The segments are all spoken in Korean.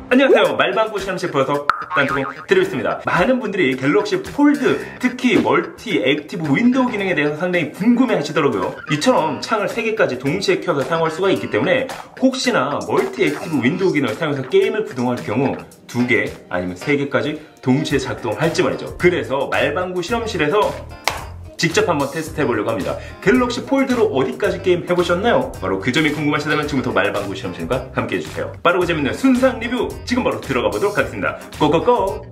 안녕하세요. 말방구 실험실 프로석 딴뚜껑 드리겠습니다. 많은 분들이 갤럭시 폴드, 특히 멀티 액티브 윈도우 기능에 대해서 상당히 궁금해 하시더라고요. 이처럼 창을 3개까지 동시에 켜서 사용할 수가 있기 때문에 혹시나 멀티 액티브 윈도우 기능을 사용해서 게임을 구동할 경우 2개 아니면 3개까지 동시에 작동할지 말이죠. 그래서 말방구 실험실에서 직접 한번 테스트 해보려고 합니다. 갤럭시 폴드로 어디까지 게임 해보셨나요? 바로 그 점이 궁금하시다면 지금부터 말방구 실험실과 함께 해주세요. 빠르고 재밌는 순상 리뷰 지금 바로 들어가 보도록 하겠습니다. 고고고!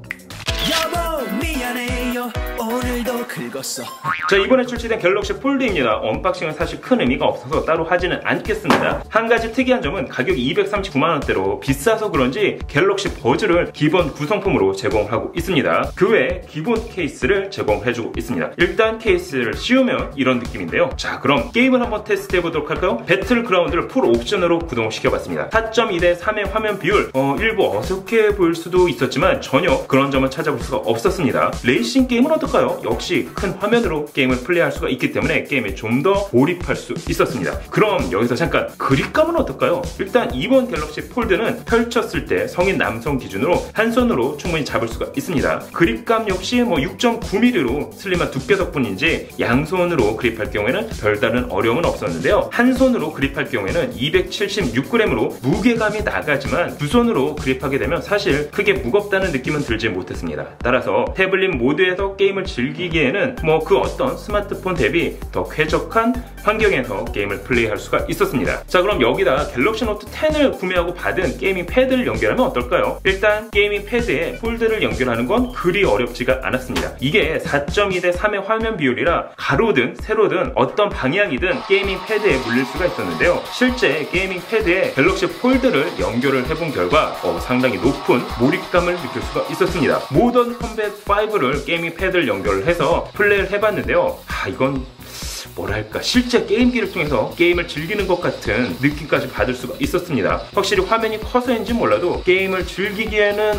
여보 미안해요 오늘도 긁었어. 자, 이번에 출시된 갤럭시 폴드입니다. 언박싱은 사실 큰 의미가 없어서 따로 하지는 않겠습니다. 한 가지 특이한 점은 가격이 239만원대로 비싸서 그런지 갤럭시 버즈를 기본 구성품으로 제공하고 있습니다. 그 외에 기본 케이스를 제공해주고 있습니다. 일단 케이스를 씌우면 이런 느낌인데요. 자, 그럼 게임을 한번 테스트 해보도록 할까요? 배틀그라운드를 풀 옵션으로 구동시켜봤습니다. 4.2대 3의 화면 비율, 일부 어색해 보일 수도 있었지만 전혀 그런 점은 찾아볼 수가 없었습니다. 레이싱 게임은 어떨까요? 역시 큰 화면으로 게임을 플레이할 수가 있기 때문에 게임에 좀 더 몰입할 수 있었습니다. 그럼 여기서 잠깐 그립감은 어떨까요? 일단 이번 갤럭시 폴드는 펼쳤을 때 성인 남성 기준으로 한 손으로 충분히 잡을 수가 있습니다. 그립감 역시 6.9mm로 슬림한 두께 덕분인지 양손으로 그립할 경우에는 별다른 어려움은 없었는데요. 한 손으로 그립할 경우에는 276g으로 무게감이 나가지만 두 손으로 그립하게 되면 사실 크게 무겁다는 느낌은 들지 못했습니다. 따라서 태블릿 모드에서 게임을 즐기기에는 그 어떤 스마트폰 대비 더 쾌적한 환경에서 게임을 플레이할 수가 있었습니다. 자, 그럼 여기다 갤럭시 노트 10을 구매하고 받은 게이밍 패드를 연결하면 어떨까요? 일단 게이밍 패드에 폴드를 연결하는 건 그리 어렵지가 않았습니다. 이게 4.2대 3의 화면 비율이라 가로든 세로든 어떤 방향이든 게이밍 패드에 물릴 수가 있었는데요. 실제 게이밍 패드에 갤럭시 폴드를 연결을 해본 결과 상당히 높은 몰입감을 느낄 수가 있었습니다. 모던 컴뱃 5를 게이밍 패드를 연결을 해서 플레이를 해봤는데요. 이건 뭐랄까, 실제 게임기를 통해서 게임을 즐기는 것 같은 느낌까지 받을 수가 있었습니다. 확실히 화면이 커서인지 몰라도 게임을 즐기기에는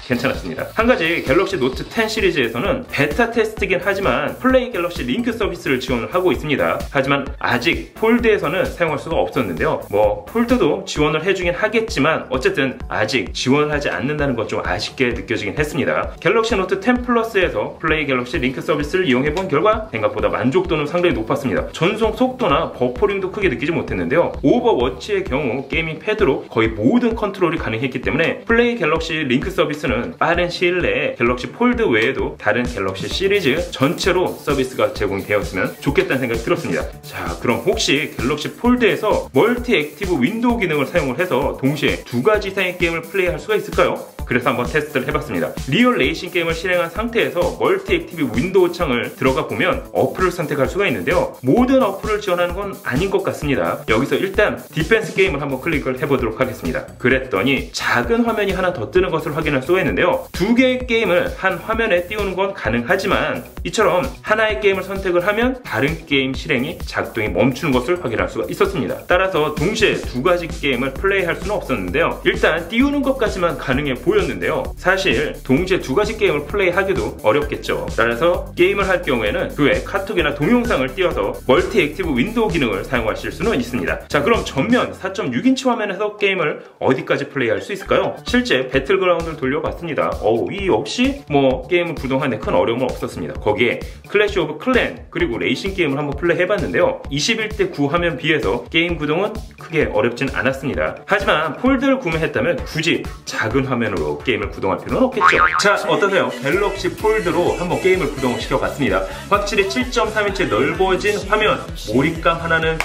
괜찮았습니다. 한 가지 갤럭시 노트 10 시리즈에서는 베타 테스트긴 하지만 플레이 갤럭시 링크 서비스를 지원을 하고 있습니다. 하지만 아직 폴드에서는 사용할 수가 없었는데요. 폴드도 지원을 해주긴 하겠지만 어쨌든 아직 지원을 하지 않는다는 건 좀 아쉽게 느껴지긴 했습니다. 갤럭시 노트 10 플러스에서 플레이 갤럭시 링크 서비스를 이용해본 결과 생각보다 만족도는 상당히 높았습니다. 전송 속도나 버퍼링도 크게 느끼지 못했는데요. 오버워치의 경우 게이밍 패드로 거의 모든 컨트롤이 가능했기 때문에 플레이 갤럭시 링크 서비스는 빠른 시일 내에 갤럭시 폴드 외에도 다른 갤럭시 시리즈 전체로 서비스가 제공이 되었으면 좋겠다는 생각이 들었습니다. 자, 그럼 혹시 갤럭시 폴드에서 멀티 액티브 윈도우 기능을 사용을 해서 동시에 2가지 이상의 게임을 플레이할 수가 있을까요? 그래서 한번 테스트를 해봤습니다. 리얼 레이싱 게임을 실행한 상태에서 멀티 액티브 윈도우 창을 들어가 보면 어플을 선택할 수가 있는데요. 모든 어플을 지원하는 건 아닌 것 같습니다. 여기서 일단 디펜스 게임을 한번 클릭을 해보도록 하겠습니다. 그랬더니 작은 화면이 하나 더 뜨는 것을 확인할 수가 있는데요. 2개의 게임을 한 화면에 띄우는 건 가능하지만 이처럼 하나의 게임을 선택을 하면 다른 게임 실행이 작동이 멈추는 것을 확인할 수가 있었습니다. 따라서 동시에 2가지 게임을 플레이할 수는 없었는데요. 일단 띄우는 것까지만 가능해 보였는데요. 사실 동시에 2가지 게임을 플레이하기도 어렵겠죠. 따라서 게임을 할 경우에는 그 외 카톡이나 동영상을 띄워서 멀티 액티브 윈도우 기능을 사용하실 수는 있습니다. 자, 그럼 전면 4.6인치 화면에서 게임을 어디까지 플레이할 수 있을까요? 실제 배틀그라운드를 돌려봤습니다. 이 역시 게임을 구동하는데 큰 어려움은 없었습니다. 거기에 클래시 오브 클랜 그리고 레이싱 게임을 한번 플레이 해봤는데요. 21대 9 화면 비해서 게임 구동은 크게 어렵진 않았습니다. 하지만 폴드를 구매했다면 굳이 작은 화면으로 게임을 구동할 필요는 없겠죠. 자, 어떠세요? 갤럭시 폴드로 한번 게임을 구동을 시켜봤습니다. 확실히 7.3인치 넓어진 화면, 몰입감 하나는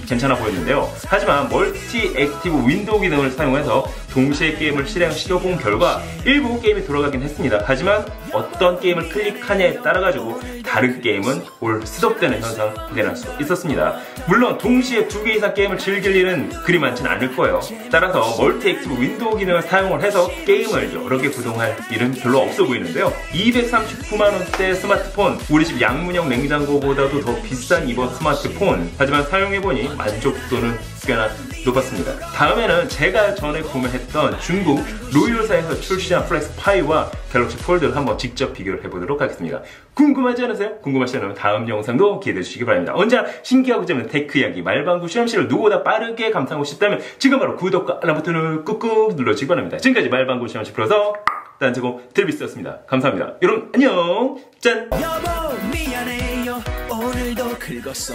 괜찮아 보였는데요. 하지만 멀티 액티브 윈도우 기능을 사용해서 동시에 게임을 실행시켜본 결과 일부 게임이 돌아가긴 했습니다. 하지만 어떤 게임을 클릭하냐에 따라가지고 다른 게임은 스톱되는 현상 확인할 수 있었습니다. 물론 동시에 2개 이상 게임을 즐길 일은 그리 많지는 않을 거예요. 따라서 멀티 액티브 윈도우 기능을 사용을 해서 게임을 여러 개 구동할 일은 별로 없어 보이는데요. 239만원대 스마트폰, 우리 집 양문형 냉장고보다도 더 비싼 이번 스마트폰, 하지만 사용해보니 만족도는 꽤나 높았습니다. 다음에는 제가 전에 구매했던 중국 로이올사에서 출시한 플렉스 파이와 갤럭시 폴드를 한번 직접 비교를 해보도록 하겠습니다. 궁금하지 않으세요? 궁금하시다면 다음 영상도 기대해 주시기 바랍니다. 언제나 신기하고 재밌는 테크 이야기, 말방구 실험실을 누구보다 빠르게 감상하고 싶다면 지금 바로 구독과 알람 버튼을 꾹꾹 눌러주시기 바랍니다. 지금까지 말방구 실험실 프로서 딴지고 드리비스였습니다. 감사합니다. 여러분 안녕. 짠. 여보 미안해요 오늘도 긁었어